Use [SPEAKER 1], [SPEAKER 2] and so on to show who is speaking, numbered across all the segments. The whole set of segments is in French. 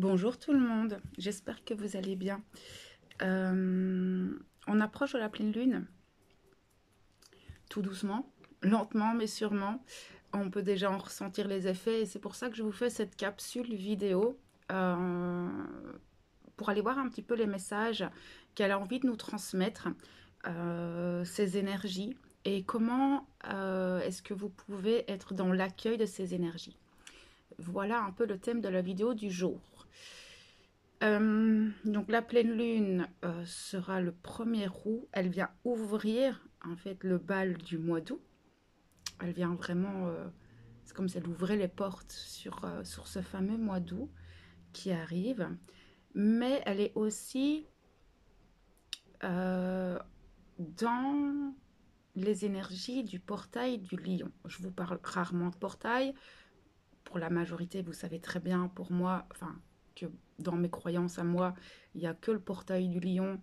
[SPEAKER 1] Bonjour tout le monde, j'espère que vous allez bien. On approche de la pleine lune, tout doucement, lentement mais sûrement. On peut déjà en ressentir les effets et c'est pour ça que je vous fais cette capsule vidéo euh, pour aller voir un petit peu les messages qu'elle a envie de nous transmettre, ces énergies et comment est-ce que vous pouvez être dans l'accueil de ces énergies. Voilà un peu le thème de la vidéo du jour. Donc la pleine lune sera le 1er août. Elle vient ouvrir en fait le bal du mois d'août. Elle vient vraiment, c'est comme si elle ouvrait les portes sur ce fameux mois d'août qui arrive. Mais elle est aussi euh, dans les énergies du portail du lion. Je vous parle rarement de portail. Pour la majorité, vous savez très bien, pour moi, enfin, que dans mes croyances à moi, il n'y a que le portail du lion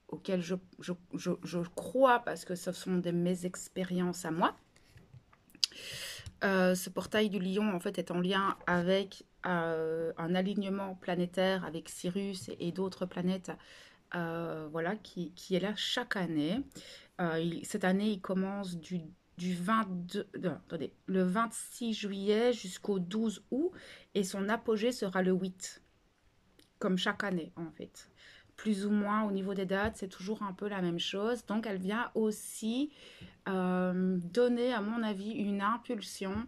[SPEAKER 1] auquel je crois parce que ce sont mes expériences à moi. Ce portail du lion, en fait, est en lien avec un alignement planétaire avec Sirius et d'autres planètes, voilà, qui est là chaque année. Cette année, il commence du 22, non, attendez, le 26 juillet jusqu'au 12 août et son apogée sera le 8, comme chaque année en fait. Plus ou moins au niveau des dates, c'est toujours un peu la même chose. Donc elle vient aussi donner, à mon avis, une impulsion,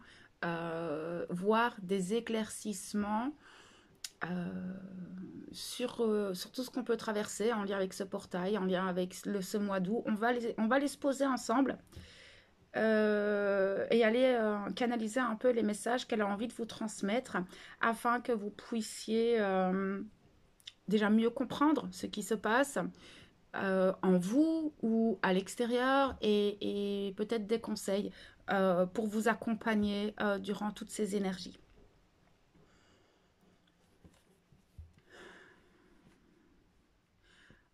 [SPEAKER 1] voire des éclaircissements sur tout ce qu'on peut traverser en lien avec ce portail, en lien avec ce mois d'août. On va les se poser ensemble et aller canaliser un peu les messages qu'elle a envie de vous transmettre afin que vous puissiez déjà mieux comprendre ce qui se passe en vous ou à l'extérieur et peut-être des conseils pour vous accompagner durant toutes ces énergies.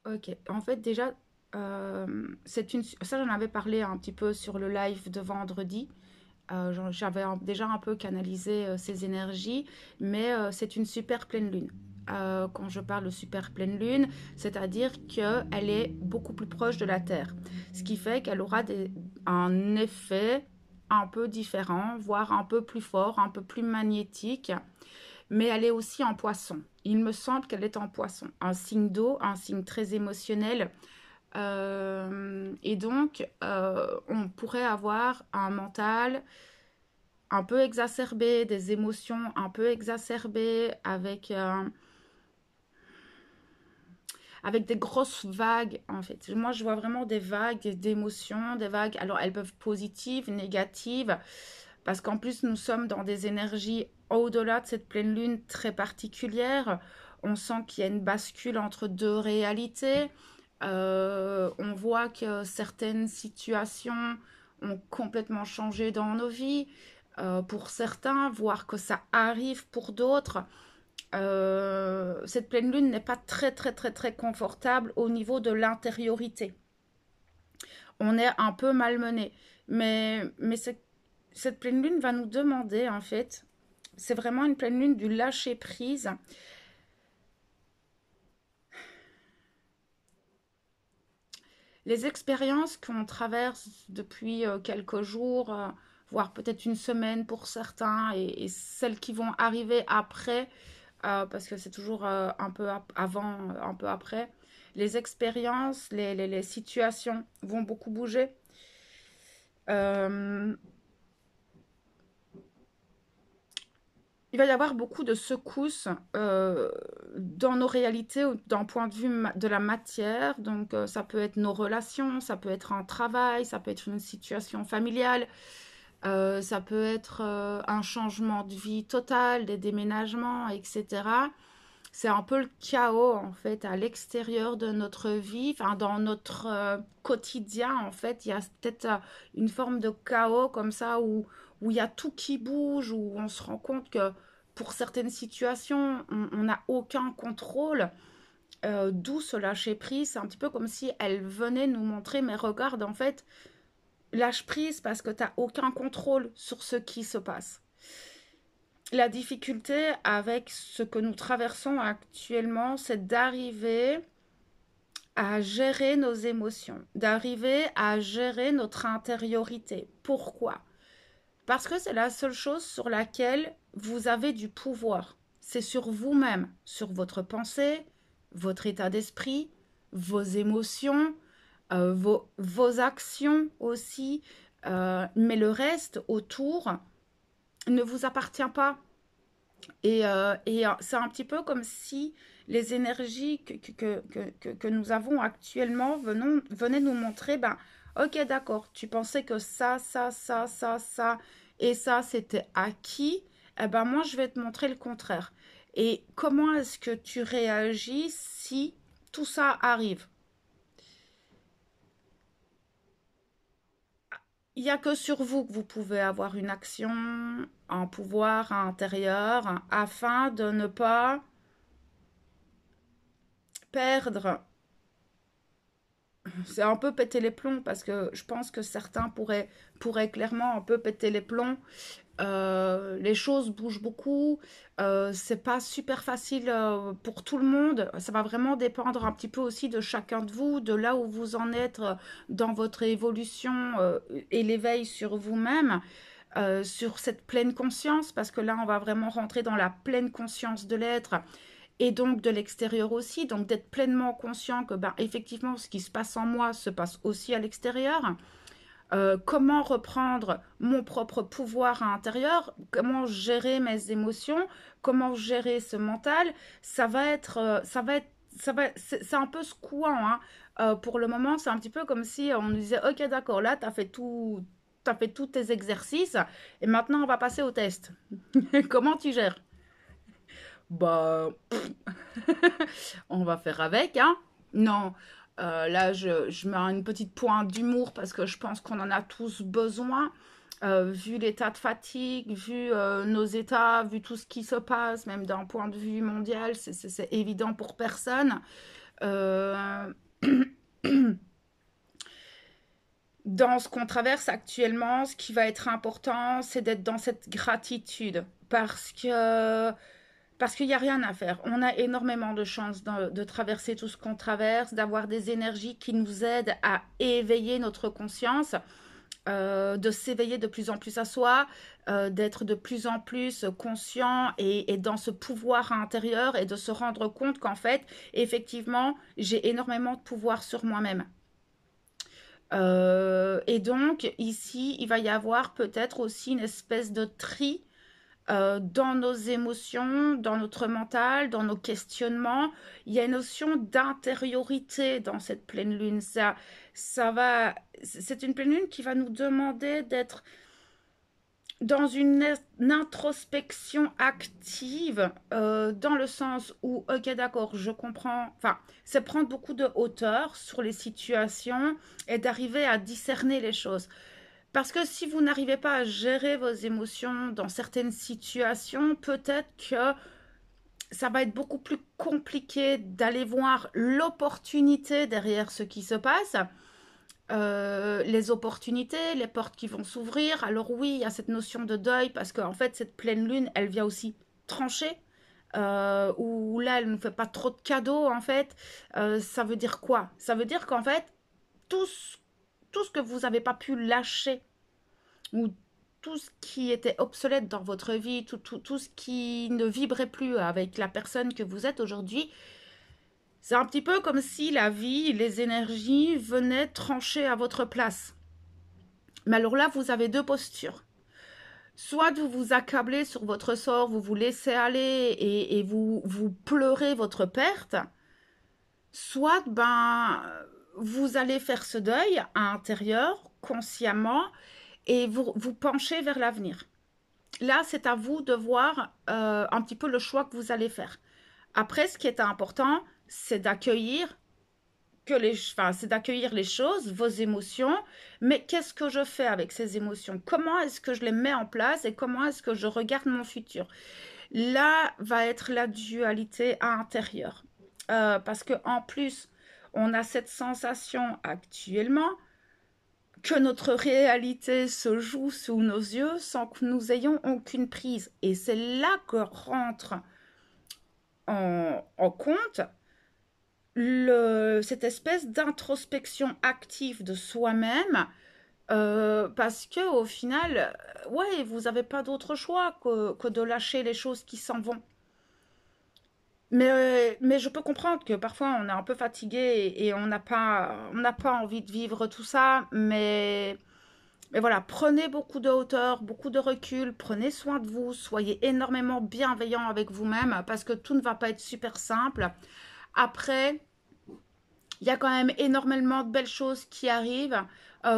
[SPEAKER 1] Ok, en fait déjà, ça j'en avais parlé un petit peu sur le live de vendredi. J'avais déjà un peu canalisé ces énergies, mais c'est une super pleine lune. Quand je parle de super pleine lune, c'est-à-dire qu'elle est beaucoup plus proche de la Terre, ce qui fait qu'elle aura un effet un peu différent, voire un peu plus fort, un peu plus magnétique, mais elle est aussi en poisson. Il me semble qu'elle est en poisson, un signe d'eau, un signe très émotionnel. Et donc, on pourrait avoir un mental un peu exacerbé, des émotions un peu exacerbées, avec des grosses vagues, en fait. Moi, je vois vraiment des vagues d'émotions, des vagues. Alors, elles peuvent positives, négatives, parce qu'en plus, nous sommes dans des énergies au-delà de cette pleine lune très particulière. On sent qu'il y a une bascule entre deux réalités. On voit que certaines situations ont complètement changé dans nos vies. Pour certains, voire que ça arrive pour d'autres. Cette pleine lune n'est pas très très très très confortable au niveau de l'intériorité. On est un peu malmené. Mais cette pleine lune va nous demander en fait, c'est vraiment une pleine lune du lâcher prise. Les expériences qu'on traverse depuis quelques jours, voire peut-être une semaine pour certains, et celles qui vont arriver après, parce que c'est toujours un peu avant, un peu après, les expériences, les situations vont beaucoup bouger. Euh, il va y avoir beaucoup de secousses dans nos réalités d'un point de vue de la matière. Donc, ça peut être nos relations, ça peut être un travail, ça peut être une situation familiale, ça peut être un changement de vie total, des déménagements, etc. C'est un peu le chaos en fait à l'extérieur de notre vie, enfin dans notre quotidien en fait, il y a peut-être une forme de chaos comme ça où il y a tout qui bouge, où on se rend compte que pour certaines situations, on n'a aucun contrôle, d'où ce lâcher prise. C'est un petit peu comme si elle venait nous montrer, mais regarde en fait, lâche prise parce que tu n'as aucun contrôle sur ce qui se passe. la difficulté avec ce que nous traversons actuellement, c'est d'arriver à gérer nos émotions, d'arriver à gérer notre intériorité. Pourquoi? Parce que c'est la seule chose sur laquelle vous avez du pouvoir. C'est sur vous-même, sur votre pensée, votre état d'esprit, vos émotions, vos actions aussi. Mais le reste autour ne vous appartient pas. Et c'est un petit peu comme si les énergies que nous avons actuellement venaient nous montrer, ben, ok, d'accord, tu pensais que ça, et ça, c'était acquis. Eh ben, moi, je vais te montrer le contraire. Et comment est-ce que tu réagis si tout ça arrive? Il n'y a que sur vous que vous pouvez avoir une action, un pouvoir intérieur, afin de ne pas perdre. C'est un peu péter les plombs parce que je pense que certains pourraient clairement un peu péter les plombs. Les choses bougent beaucoup. C'est pas super facile pour tout le monde. Ça va vraiment dépendre un petit peu aussi de chacun de vous, de là où vous en êtes dans votre évolution et l'éveil sur vous-même. Sur cette pleine conscience, parce que là, on va vraiment rentrer dans la pleine conscience de l'être et donc de l'extérieur aussi, donc d'être pleinement conscient que ben, effectivement ce qui se passe en moi se passe aussi à l'extérieur. Comment reprendre mon propre pouvoir à l'intérieur, comment gérer mes émotions, comment gérer ce mental, c'est un peu secouant. Hein. Pour le moment, c'est un petit peu comme si on nous disait, ok, d'accord, là, t'as fait tous tes exercices, et maintenant on va passer au test. Comment tu gères? Bah, on va faire avec, hein. Non, là, je mets une petite pointe d'humour parce que je pense qu'on en a tous besoin, vu l'état de fatigue, vu nos états, vu tout ce qui se passe, même d'un point de vue mondial, c'est évident pour personne. Euh, Dans ce qu'on traverse actuellement, ce qui va être important, c'est d'être dans cette gratitude parce qu'il n'y a rien à faire. On a énormément de chances de traverser tout ce qu'on traverse, d'avoir des énergies qui nous aident à éveiller notre conscience, de s'éveiller de plus en plus à soi, d'être de plus en plus conscient et dans ce pouvoir intérieur et de se rendre compte qu'en fait, effectivement, j'ai énormément de pouvoir sur moi-même. Et donc, ici, il va y avoir peut-être aussi une espèce de tri dans nos émotions, dans notre mental, dans nos questionnements. Il y a une notion d'intériorité dans cette pleine lune. C'est une pleine lune qui va nous demander d'être dans une introspection active, dans le sens où, ok, d'accord, je comprends, enfin, c'est prendre beaucoup de hauteur sur les situations et d'arriver à discerner les choses. Parce que si vous n'arrivez pas à gérer vos émotions dans certaines situations, peut-être que ça va être beaucoup plus compliqué d'aller voir l'opportunité derrière ce qui se passe, les opportunités, les portes qui vont s'ouvrir. Alors oui, il y a cette notion de deuil parce qu'en fait, cette pleine lune, elle vient aussi trancher. Où là, elle ne nous fait pas trop de cadeaux, en fait. Ça veut dire quoi? Ça veut dire qu'en fait, tout ce, tout ce que vous n'avez pas pu lâcher ou tout ce qui était obsolète dans votre vie, tout ce qui ne vibrait plus avec la personne que vous êtes aujourd'hui, c'est un petit peu comme si la vie, les énergies venaient trancher à votre place. Mais alors là, vous avez deux postures. Soit vous vous accablez sur votre sort, vous vous laissez aller et vous pleurez votre perte, soit ben, vous allez faire ce deuil à l'intérieur, consciemment, et vous penchez vers l'avenir. Là, c'est à vous de voir un petit peu le choix que vous allez faire. Après, ce qui est important, c'est d'accueillir c'est d'accueillir les choses, vos émotions, mais qu'est-ce que je fais avec ces émotions? Comment est-ce que je les mets en place et comment est-ce que je regarde mon futur? Là va être la dualité intérieure. Parce que en plus, on a cette sensation actuellement, que notre réalité se joue sous nos yeux sans que nous ayons aucune prise. Et c'est là que rentre en compte cette espèce d'introspection active de soi-même, parce que au final, ouais, vous n'avez pas d'autre choix que de lâcher les choses qui s'en vont. Mais je peux comprendre que parfois on est un peu fatigué et on n'a pas envie de vivre tout ça, mais voilà, prenez beaucoup de hauteur, beaucoup de recul, prenez soin de vous, soyez énormément bienveillant avec vous-même parce que tout ne va pas être super simple. Après, il y a quand même énormément de belles choses qui arrivent,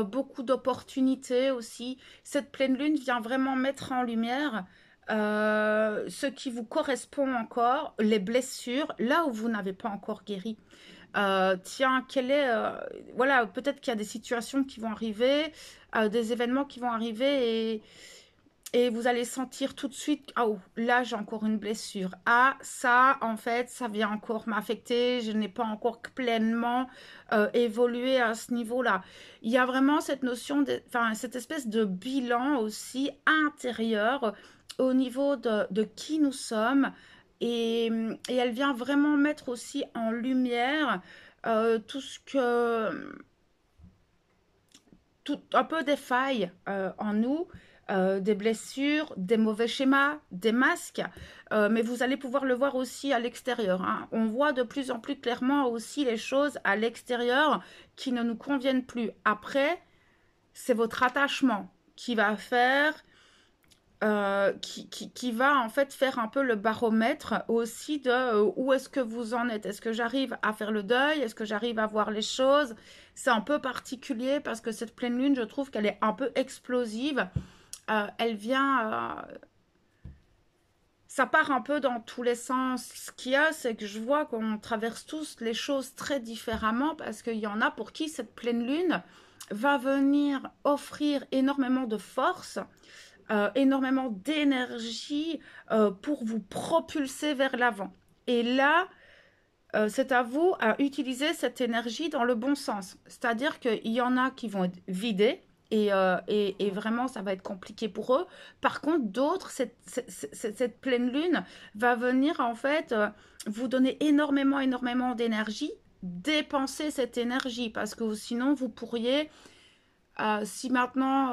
[SPEAKER 1] beaucoup d'opportunités aussi. Cette pleine lune vient vraiment mettre en lumière ce qui vous correspond encore, les blessures, là où vous n'avez pas encore guéri. Tiens, voilà, peut-être qu'il y a des situations qui vont arriver, des événements qui vont arriver et vous allez sentir tout de suite, oh, là j'ai encore une blessure. Ah, ça, en fait, ça vient encore m'affecter. Je n'ai pas encore pleinement évolué à ce niveau-là. Il y a vraiment cette notion, enfin, cette espèce de bilan aussi intérieur au niveau de qui nous sommes. Et elle vient vraiment mettre aussi en lumière tout ce que un peu des failles en nous, des blessures, des mauvais schémas, des masques, mais vous allez pouvoir le voir aussi à l'extérieur, hein. On voit de plus en plus clairement aussi les choses à l'extérieur qui ne nous conviennent plus. Après, c'est votre attachement qui va faire qui va en fait faire un peu le baromètre aussi de où est-ce que vous en êtes. Est-ce que j'arrive à faire le deuil? Est-ce que j'arrive à voir les choses? C'est un peu particulier parce que cette pleine lune, je trouve qu'elle est un peu explosive. Elle vient... ça part un peu dans tous les sens. Ce qu'il y a, c'est que je vois qu'on traverse tous les choses très différemment parce qu'il y en a pour qui cette pleine lune va venir offrir énormément de force, énormément d'énergie pour vous propulser vers l'avant. Et là, c'est à vous à utiliser cette énergie dans le bon sens. C'est-à-dire qu'il y en a qui vont être vidés et vraiment, ça va être compliqué pour eux. Par contre, d'autres, cette pleine lune va venir en fait vous donner énormément d'énergie. Dépenser cette énergie parce que sinon, vous pourriez si maintenant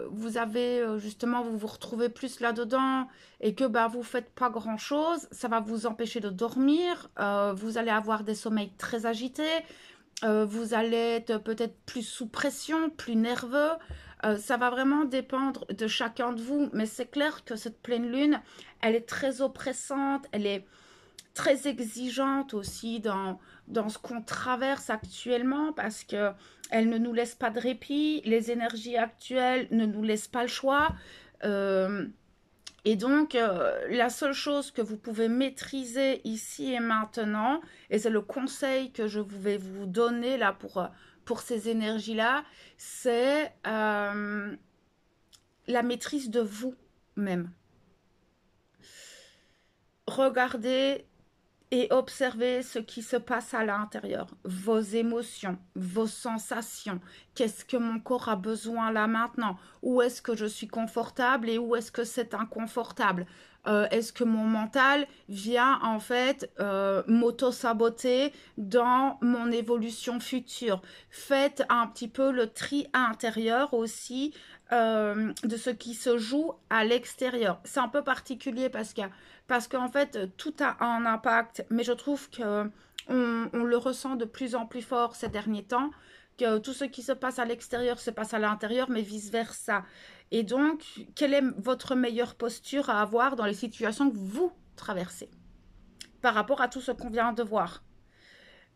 [SPEAKER 1] vous avez justement vous vous retrouvez plus là-dedans et que bah vous faites pas grand-chose, ça va vous empêcher de dormir, vous allez avoir des sommeils très agités, vous allez être peut-être plus sous pression, plus nerveux. Ça va vraiment dépendre de chacun de vous, mais c'est clair que cette pleine lune, elle est très oppressante, elle est très exigeante aussi dans ce qu'on traverse actuellement parce que elle ne nous laisse pas de répit, les énergies actuelles ne nous laissent pas le choix. Euh, et donc, la seule chose que vous pouvez maîtriser ici et maintenant, et c'est le conseil que je vais vous donner là pour ces énergies-là, c'est la maîtrise de vous-même. Regardez et observez ce qui se passe à l'intérieur, vos émotions, vos sensations. Qu'est-ce que mon corps a besoin là maintenant? Où est-ce que je suis confortable et où est-ce que c'est inconfortable? Est-ce que mon mental vient en fait m'auto-saboter dans mon évolution future? Faites un petit peu le tri intérieur aussi de ce qui se joue à l'extérieur. C'est un peu particulier parce qu'en fait, tout a un impact, mais je trouve que on le ressent de plus en plus fort ces derniers temps, que tout ce qui se passe à l'extérieur se passe à l'intérieur, mais vice-versa. Et donc, quelle est votre meilleure posture à avoir dans les situations que vous traversez par rapport à tout ce qu'on vient de voir?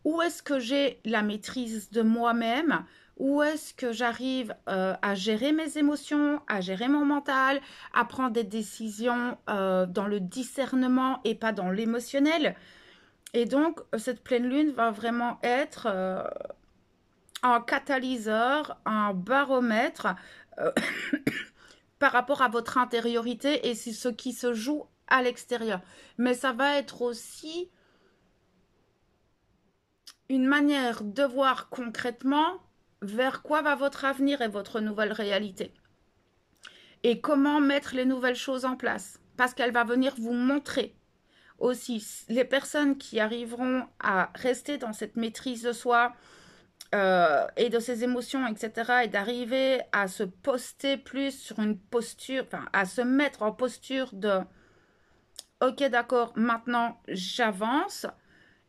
[SPEAKER 1] Où est-ce que j'ai la maîtrise de moi-même? Où est-ce que j'arrive à gérer mes émotions, à gérer mon mental, à prendre des décisions dans le discernement et pas dans l'émotionnel? Et donc, cette pleine lune va vraiment être un catalyseur, un baromètre euh, par rapport à votre intériorité et c'est ce qui se joue à l'extérieur. Mais ça va être aussi une manière de voir concrètement vers quoi va votre avenir et votre nouvelle réalité. Et comment mettre les nouvelles choses en place. Parce qu'elle va venir vous montrer aussi les personnes qui arriveront à rester dans cette maîtrise de soi et de ses émotions, etc. et d'arriver à se poster plus sur une posture, enfin à se mettre en posture de ok d'accord, maintenant j'avance,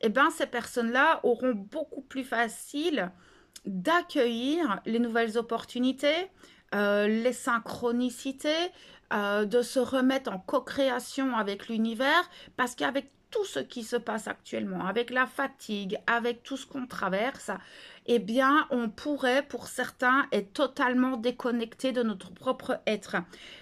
[SPEAKER 1] et bien ces personnes-là auront beaucoup plus facile d'accueillir les nouvelles opportunités, les synchronicités, de se remettre en co-création avec l'univers, parce qu'avec tout ce qui se passe actuellement, avec la fatigue, avec tout ce qu'on traverse, eh bien, on pourrait, pour certains, être totalement déconnecté de notre propre être,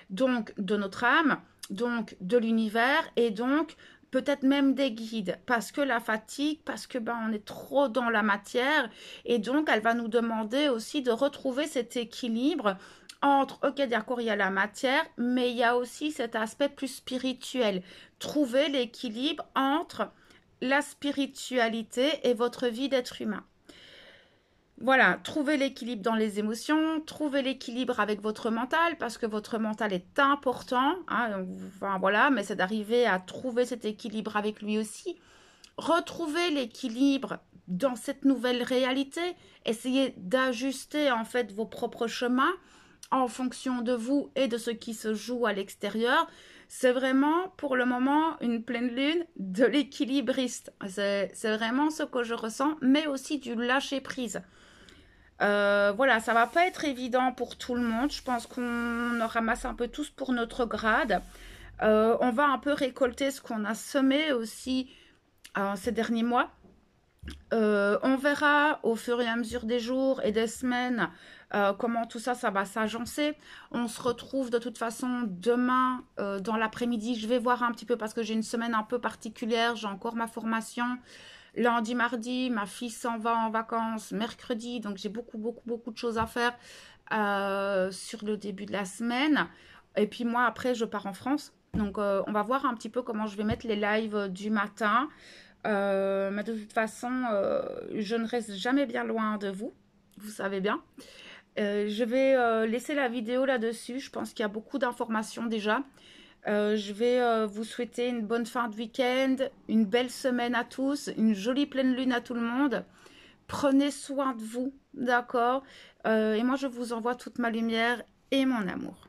[SPEAKER 1] donc de notre âme, donc de l'univers, et donc peut-être même des guides, parce que la fatigue, parce que on est trop dans la matière, et donc elle va nous demander aussi de retrouver cet équilibre entre, ok d'accord, il y a la matière, mais il y a aussi cet aspect plus spirituel. Trouver l'équilibre entre la spiritualité et votre vie d'être humain. Voilà, trouvez l'équilibre dans les émotions, trouvez l'équilibre avec votre mental, parce que votre mental est important, hein, enfin, voilà, mais c'est d'arriver à trouver cet équilibre avec lui aussi. Retrouvez l'équilibre dans cette nouvelle réalité, essayez d'ajuster en fait vos propres chemins en fonction de vous et de ce qui se joue à l'extérieur. C'est vraiment pour le moment une pleine lune de l'équilibriste. C'est vraiment ce que je ressens, mais aussi du lâcher prise. Voilà, ça va pas être évident pour tout le monde. Je pense qu'on en ramasse un peu tous pour notre grade. On va un peu récolter ce qu'on a semé aussi ces derniers mois. On verra au fur et à mesure des jours et des semaines comment tout ça, ça va s'agencer. On se retrouve de toute façon demain dans l'après-midi. Je vais voir un petit peu parce que j'ai une semaine un peu particulière. J'ai encore ma formation. Lundi, mardi, ma fille s'en va en vacances. Mercredi, donc j'ai beaucoup de choses à faire sur le début de la semaine. Et puis moi, après, je pars en France. Donc on va voir un petit peu comment je vais mettre les lives du matin. Mais de toute façon, je ne reste jamais bien loin de vous. Vous savez bien. Je vais laisser la vidéo là-dessus. Je pense qu'il y a beaucoup d'informations déjà. Je vais vous souhaiter une bonne fin de week-end, une belle semaine à tous, une jolie pleine lune à tout le monde. Prenez soin de vous, d'accord? Et moi, je vous envoie toute ma lumière et mon amour.